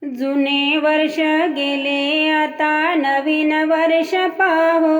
जुने वर्ष गेले आता नवीन वर्ष पाहो.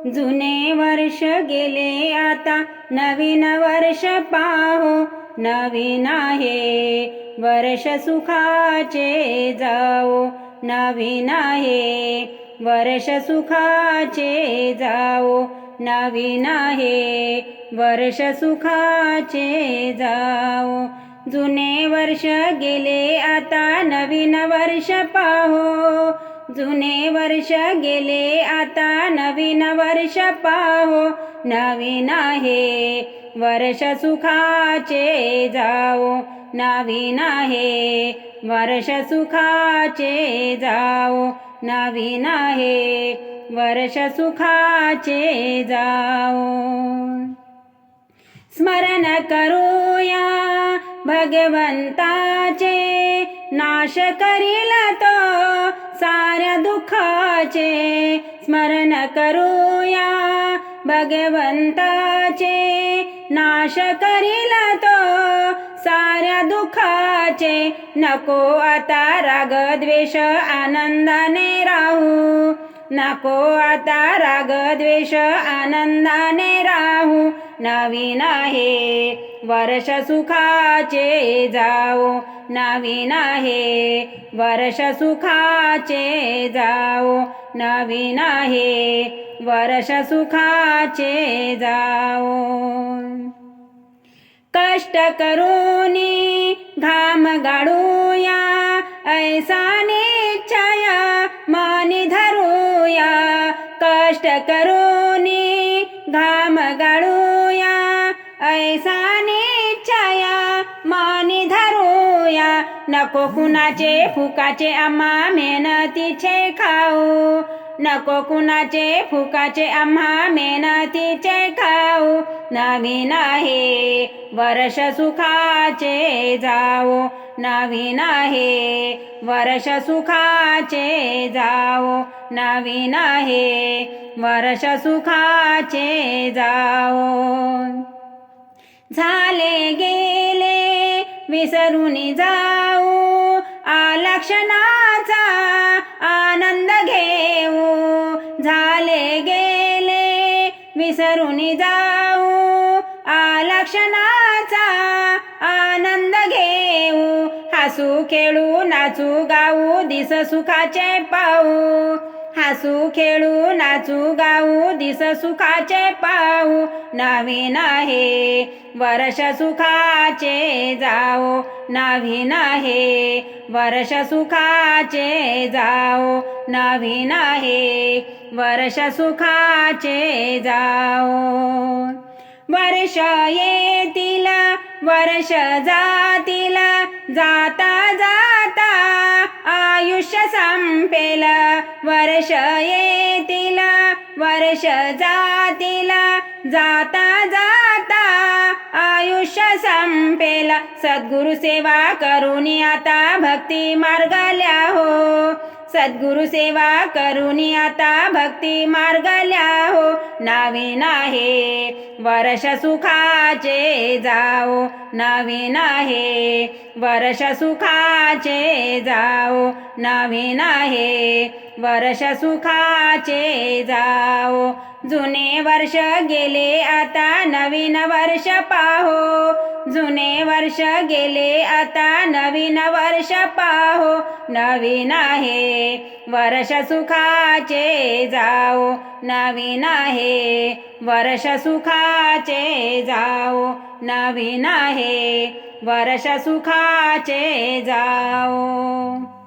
जुने वर्ष गेले आता नवीन वर्ष पाहो. नवीन आहे वर्ष सुखाचे जाओ. नवीन आहे वर्ष सुखाचे जाओ. नवीन आहे वर्ष सुखाचे जाओ. जुने वर्ष गेले आता नवीन वर्ष पाहो. जुने वर्ष गेले आता नवीन वर्ष पाहो. नवीन आहे वर्ष सुखाचे जाओ. नवीन आहे वर्ष सुखाचे जाओ. नवीन आहे वर्ष सुखाचे जाओ. स्मरण करूया भगवंताचे, नाश करील तो साऱ्या दुःखाचे. स्मरण करूया भगवंताचे, नाश करील तो साऱ्या दुःखाचे. नको आता राग द्वेष आनंदाने राहू. नको आता राग द्वेष आनंदाने राहू. नवीन आहे वर्ष सुखाचे जाओ. नवीन आहे वर्ष सुखाचे जाओ. नवीन आहे वर्ष सुखाचे जाओ. कष्ट करूनी घाम गाडूया, ऐसा निश्चय मनी धरूया. कष्ट करूनी घाम गाडूया, ऐसा निश्चय मनी धरूया. नको कुणाचे फुकाचे आम्हा मेहनतीचे खाऊ. नको कुणाचे फुकाचे आम्हा मेहनतीचे खाऊ. नवीन आहे वर्ष सुखाचे जाओ. नवीन आहे वर्ष सुखाचे जाओ. नवीन आहे वर्ष सुखाचे जाओ. झाले गेले विसरून जाऊ, आलक्षणाचा आनंद घेऊ. झाले गेले विसरून जाऊ, आलक्षणाचा आनंद घेऊ. हसू खेळू नाचू गाऊ, दिस सुखाचे पाहू. हसू खेळू नाचू गाऊ, दिस सुखाचे पाहू. नवीन आहे वर्ष सुखाचे जाओ. नवीन आहे वर्ष सुखाचे जाओ. नवीन आहे वर्ष सुखाचे जाओ. वर्ष येतील वर्ष जातील, जाता जाता आयुष्य संपेल. वर्ष येतील वर्ष जातील, जाता जाता आयुष्य संपेल. सद्गुरु सेवा करूनी आता भक्ती मार्गल्या हो. सद्गुरु सेवा करूनी आता भक्ती मार्गल्या हो. नवीन आहे वर्ष सुखाचे जाओ. नवीन आहे वर्ष सुखाचे जाओ. नवीन आहे वर्ष सुखाचे जाओ. जुने वर्ष गेले आता नवीन वर्ष पाहो. जुने वर्ष गेले आता नवीन वर्ष पाहो. नवीन आहे वर्ष सुखाचे जाओ. नवीन आहे वर्ष सुखाचे जाओ. नवीन आहे वर्ष सुखाचे जाओ.